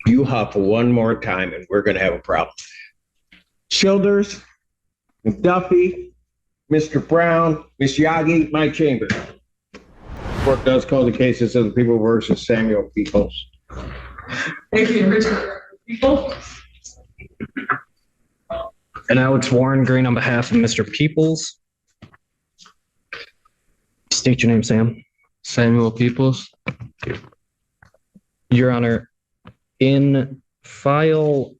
You huff one more time and we're going to have a problem. Childers, McDuffie, Mr. Brown, Miss Yagi, my chamber. Court does call the cases of the people versus Samuel Peoples. Thank you, Richard. People. And Alex Warren Green on behalf of Mr. Peoples. State your name, Sam. Samuel Peoples. Your Honor, in file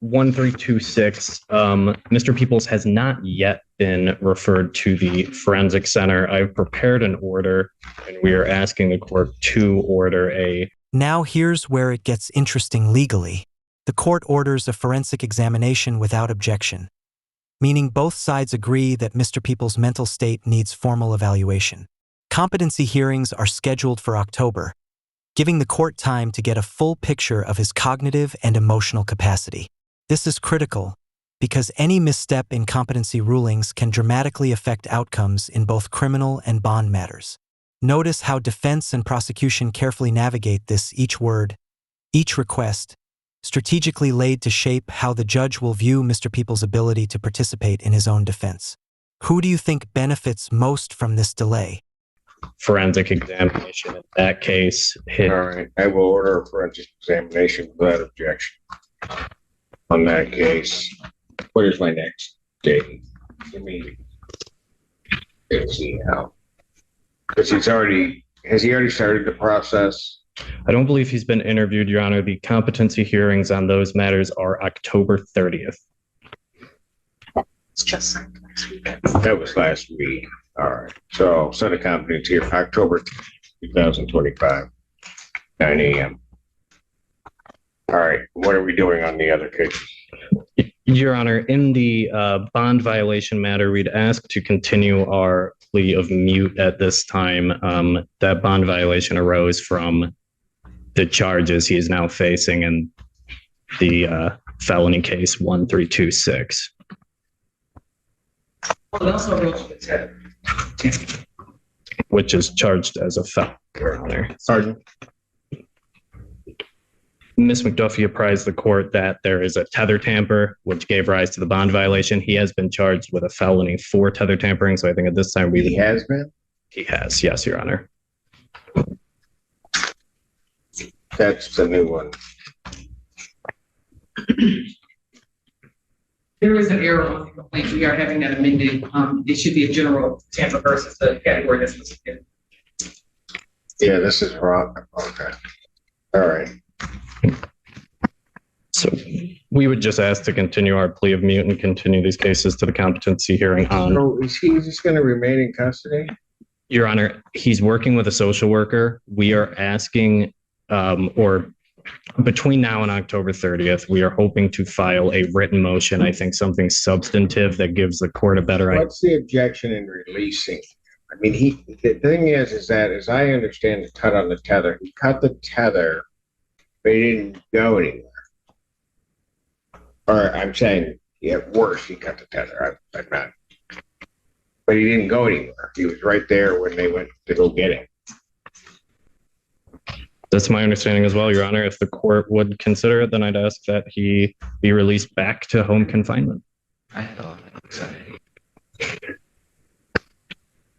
1326, Mr. Peoples has not yet been referred to the Forensic Center. I've prepared an order, and we are asking the court to order a... Now here's where it gets interesting legally. The court orders a forensic examination without objection, meaning both sides agree that Mr. Peoples' mental state needs formal evaluation. Competency hearings are scheduled for October, giving the court time to get a full picture of his cognitive and emotional capacity. This is critical because any misstep in competency rulings can dramatically affect outcomes in both criminal and bond matters. Notice how defense and prosecution carefully navigate this, each word, each request, strategically laid to shape how the judge will view Mr. Peoples' ability to participate in his own defense. Who do you think benefits most from this delay? Forensic examination in that case. All right, I will order a forensic examination without objection. On that case, what is my next date? Give me. Let's see how. Because has he already started the process? I don't believe he's been interviewed, Your Honor. The competency hearings on those matters are October 30th. It's just last week. That was last week. All right. So set a competency here, October 2025, 9 a.m. All right. What are we doing on the other case? Your Honor, in the bond violation matter, we'd ask to continue our plea of mute at this time. That bond violation arose from the charges he is now facing in the felony case 1326. Well, also arose with tether. Which is charged as a felony, Your Honor. Sergeant. Ms. McDuffie apprised the court that there is a tether tamper, which gave rise to the bond violation. He has been charged with a felony for tether tampering, so I think at this time He has been? He has, yes, Your Honor. That's the new one. There is an error on the complaint. We are having that amended. It should be a general tamper versus the category that's specific. Yeah, this is wrong. Okay. All right. So we would just ask to continue our plea of mute and continue these cases to the competency hearing on. So is he just going to remain in custody? Your Honor, he's working with a social worker. We are asking, or between now and October 30th, we are hoping to file a written motion. I think something substantive that gives the court a better idea. What's the objection in releasing? I mean, the thing is that as I understand the cut on the tether, he cut the tether, but he didn't go anywhere. Or I'm saying, yeah, worse, he cut the tether. I'm not. But he didn't go anywhere. He was right there when they went to go get him. That's my understanding as well, Your Honor. If the court would consider it, then I'd ask that he be released back to home confinement. I had a lot of anxiety.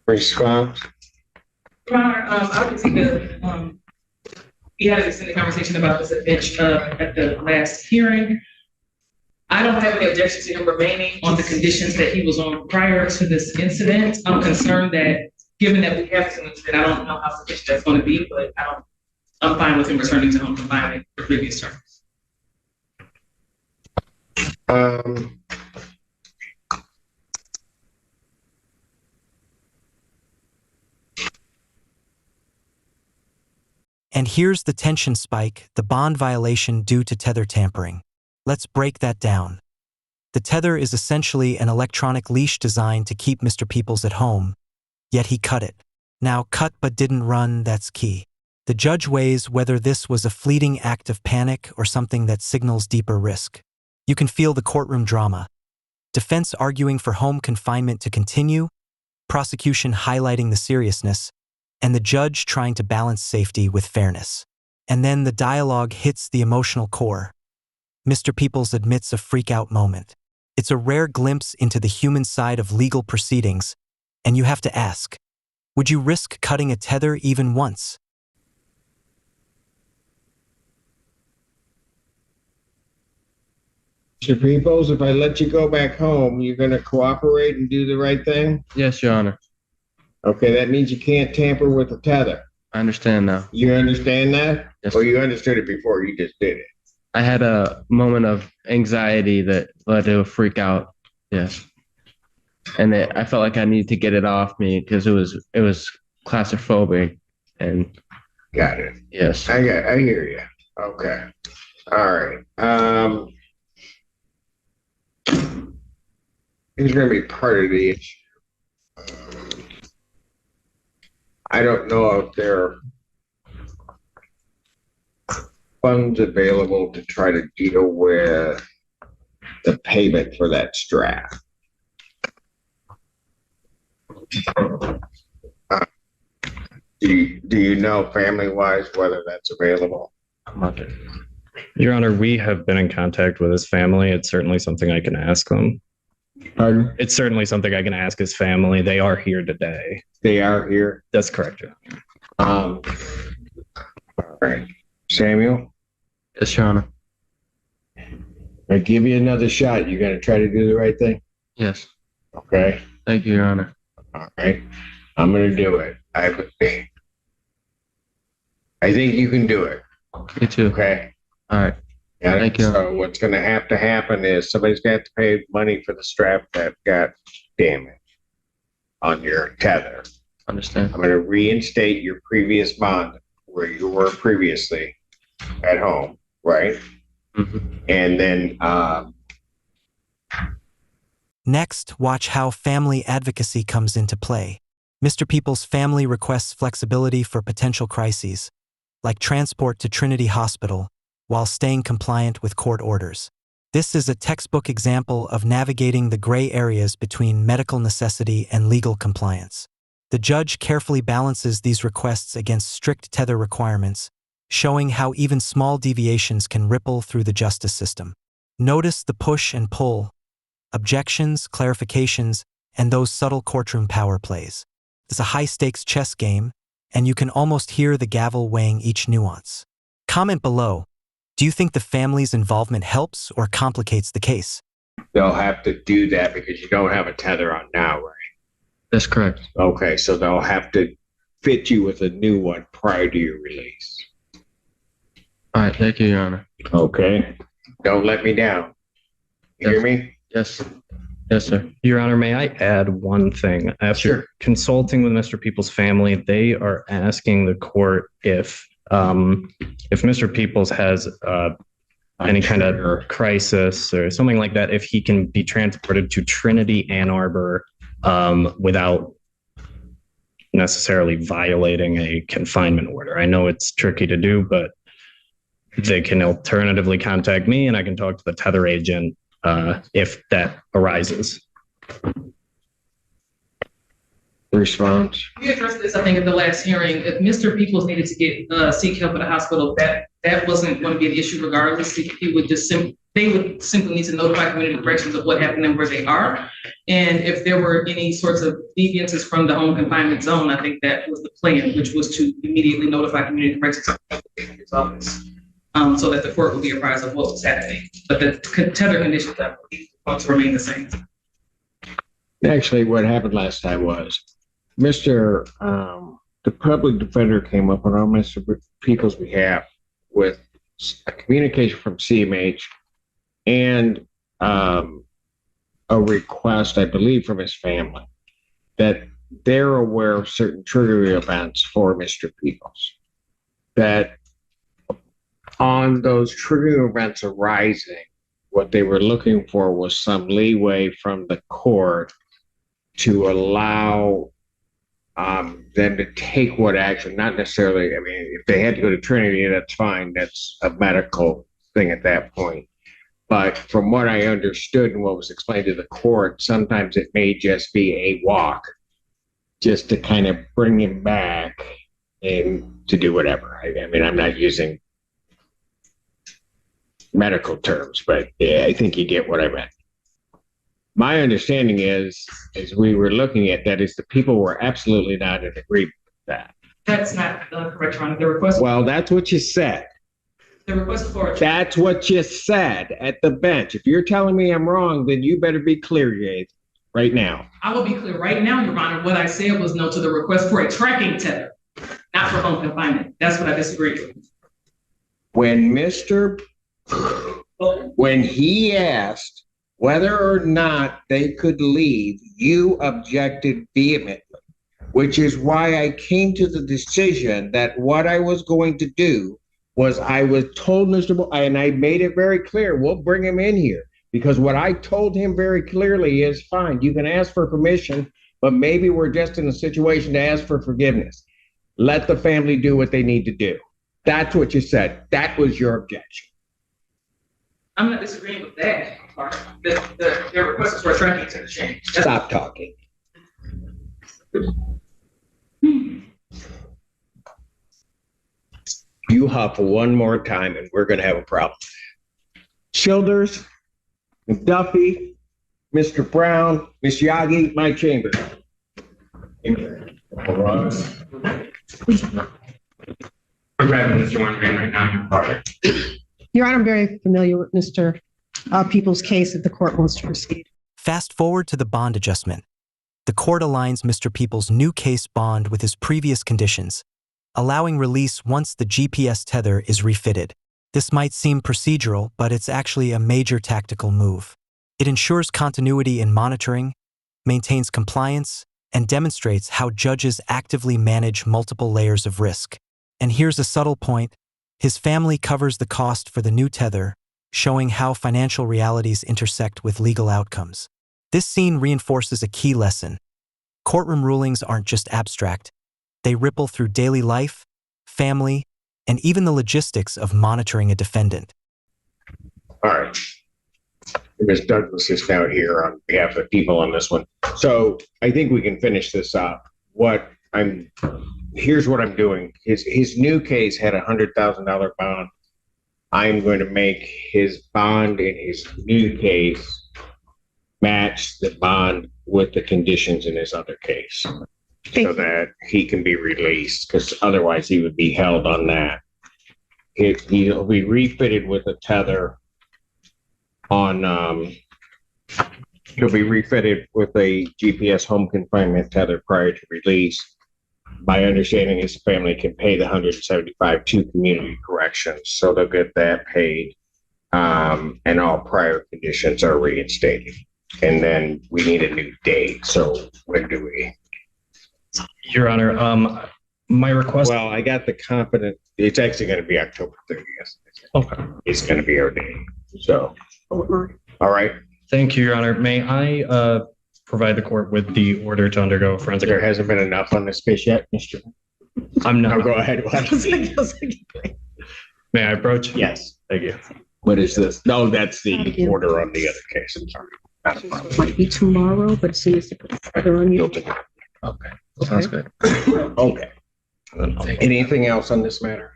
Response? Your Honor, obviously we had an extended conversation about this at the last hearing. I don't have any objection to him remaining on the conditions that he was on prior to this incident. I'm concerned that given that we have this incident, I don't know how sufficient that's going to be, but I'm fine with him returning to home confinement for previous terms. And here's the tension spike, the bond violation due to tether tampering. Let's break that down. The tether is essentially an electronic leash designed to keep Mr. Peoples at home, yet he cut it. Now, cut but didn't run, that's key. The judge weighs whether this was a fleeting act of panic or something that signals deeper risk. You can feel the courtroom drama. Defense arguing for home confinement to continue, prosecution highlighting the seriousness, and the judge trying to balance safety with fairness. And then the dialogue hits the emotional core. Mr. Peoples admits a freak-out moment. It's a rare glimpse into the human side of legal proceedings, and you have to ask, would you risk cutting a tether even once? Mr. Peoples, if I let you go back home, you're gonna cooperate and do the right thing? Yes, Your Honor. Okay, that means you can't tamper with the tether. I understand now. You understand that? Yes. Or you understood it before you just did it? I had a moment of anxiety that led to a freak out. Yes. And I felt like I needed to get it off me because it was claustrophobic. And Got it. yes. I hear you. Okay. All right. Here's gonna be part of the issue. I don't know if there are funds available to try to deal with the payment for that strap. Do you know family-wise whether that's available? Your Honor, we have been in contact with his family. It's certainly something I can ask them. Pardon? It's certainly something I can ask his family. They are here today. They are here. That's correct, Your Honor. All right. Samuel, Yes, Your Honor. I give you another shot. You gonna try to do the right thing? Yes. Okay. Thank you, Your Honor. All right. I'm gonna do it. I think you can do it. Me too. Okay. All right. Got it? Thank you. So what's going to have to happen is somebody's going to have to pay money for the strap that got damaged on your tether. Understand. I'm going to reinstate your previous bond where you were previously at home, right? Mm-hmm. And then Next, watch how family advocacy comes into play. Mr. Peoples' family requests flexibility for potential crises, like transport to Trinity Hospital, while staying compliant with court orders. This is a textbook example of navigating the gray areas between medical necessity and legal compliance. The judge carefully balances these requests against strict tether requirements, showing how even small deviations can ripple through the justice system. Notice the push and pull, objections, clarifications, and those subtle courtroom power plays. It's a high-stakes chess game, and you can almost hear the gavel weighing each nuance. Comment below. Do you think the family's involvement helps or complicates the case? they'll have to do that because you don't have a tether on now, right? That's correct. Okay, so they'll have to fit you with a new one prior to your release. All right. Thank you, Your Honor. Okay. Don't let me down. You hear me? Yes. Yes, sir. Your Honor, may I add one thing? After Sure. consulting with Mr. Peoples' family, they are asking the court if Mr. Peoples has any kind of crisis or something like that, if he can be transported to Trinity Ann Arbor without necessarily violating a confinement order. I know it's tricky to do, but they can alternatively contact me and I can talk to the tether agent if that arises. Response. We addressed this, I think, at the last hearing. If Mr. Peoples needed to get seek help at the hospital, that wasn't going to be an issue regardless. He would just they would simply need to notify community corrections of what happened and where they are. And if there were any sorts of deviances from the home confinement zone, I think that was the plan, which was to immediately notify community corrections office so that the court would be apprised of what was happening. But the tether conditions, I believe, ought to remain the same. Actually, what happened last time was the public defender came up on Mr. Peoples' behalf with a communication from CMH and a request, I believe, from his family that they're aware of certain triggering events for Mr. Peoples. That on those triggering events arising, what they were looking for was some leeway from the court to allow them to take what action, not necessarily, I mean, if they had to go to Trinity, that's fine. That's a medical thing at that point. But from what I understood and what was explained to the court, sometimes it may just be a walk just to kind of bring him back and to do whatever. I mean, I'm not using medical terms, but yeah, I think you get what I meant. My understanding is, as we were looking at that, is the people were absolutely not in agreement with that. That's not correct, Your Honor. The request. Well, that's what you said. The request for. That's what you said at the bench. If you're telling me I'm wrong, then you better be clear, Yates, right now. I will be clear right now, Your Honor. What I said was no to the request for a tracking tether, not for home confinement. That's what I disagreed with. When he asked whether or not they could leave, you objected vehemently, which is why I came to the decision that what I was going to do was I was told and I made it very clear, we'll bring him in here, because what I told him very clearly is, fine, you can ask for permission, but maybe we're just in a situation to ask for forgiveness. Let the family do what they need to do. That's what you said. That was your objection. I'm not disagreeing with that part. The request is for a tracking tether change. Stop talking. You huff one more time and we're going to have a problem. Childers, McDuffie, Mr. Brown, Miss Yagi, my chamber. Your Honor, I'm very familiar with Mr. Peoples' case that the court wants to proceed. Fast forward to the bond adjustment. The court aligns Mr. Peoples' new case bond with his previous conditions, allowing release once the GPS tether is refitted. This might seem procedural, but it's actually a major tactical move. It ensures continuity in monitoring, maintains compliance, and demonstrates how judges actively manage multiple layers of risk. And here's a subtle point. His family covers the cost for the new tether, showing how financial realities intersect with legal outcomes. This scene reinforces a key lesson. Courtroom rulings aren't just abstract. They ripple through daily life, family, and even the logistics of monitoring a defendant. All right. Ms. Douglas is now here on behalf of people on this one. So I think we can finish this up. Here's what I'm doing. His new case had $100,000 bond. I'm going to make his bond in his new case match the bond with the conditions in his other case, so that he can be released, because otherwise he would be held on that. He'll be refitted with a tether on, he'll be refitted with a GPS home confinement tether prior to release. My understanding is the family can pay the $175 to community corrections, so they'll get that paid, and all prior conditions are reinstated. And then we need a new date. So when do we? Your Honor, my request. Well, I got the confident. It's actually going to be October 30th. Okay. It's going to be our day. So, all right. Thank you, Your Honor. May I provide the court with the order to undergo forensic? There hasn't been enough on this case yet, Mr. I'm not. No, go ahead. May I approach? Yes. Thank you. What is this? No, that's the order on the other case. I'm sorry. Might be tomorrow, but as soon as they put the tether on you. Okay. Sounds good. Okay. Anything else on this matter?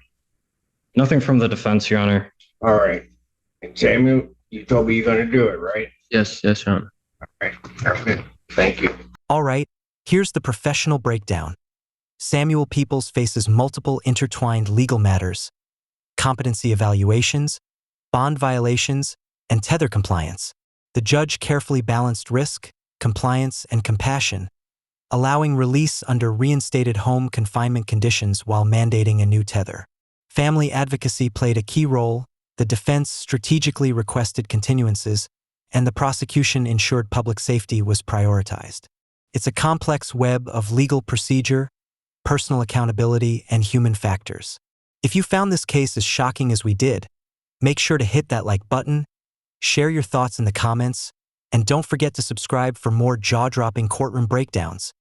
Nothing from the defense, Your Honor. All right. And Samuel, you told me you're going to do it, right? Yes, Your Honor. All right. That's good. Thank you. All right, here's the professional breakdown. Samuel Peoples faces multiple intertwined legal matters, competency evaluations, bond violations, and tether compliance. The judge carefully balanced risk, compliance, and compassion, allowing release under reinstated home confinement conditions while mandating a new tether. Family advocacy played a key role, the defense strategically requested continuances, and the prosecution ensured public safety was prioritized. It's a complex web of legal procedure, personal accountability, and human factors. If you found this case as shocking as we did, make sure to hit that like button, share your thoughts in the comments, and don't forget to subscribe for more jaw-dropping courtroom breakdowns.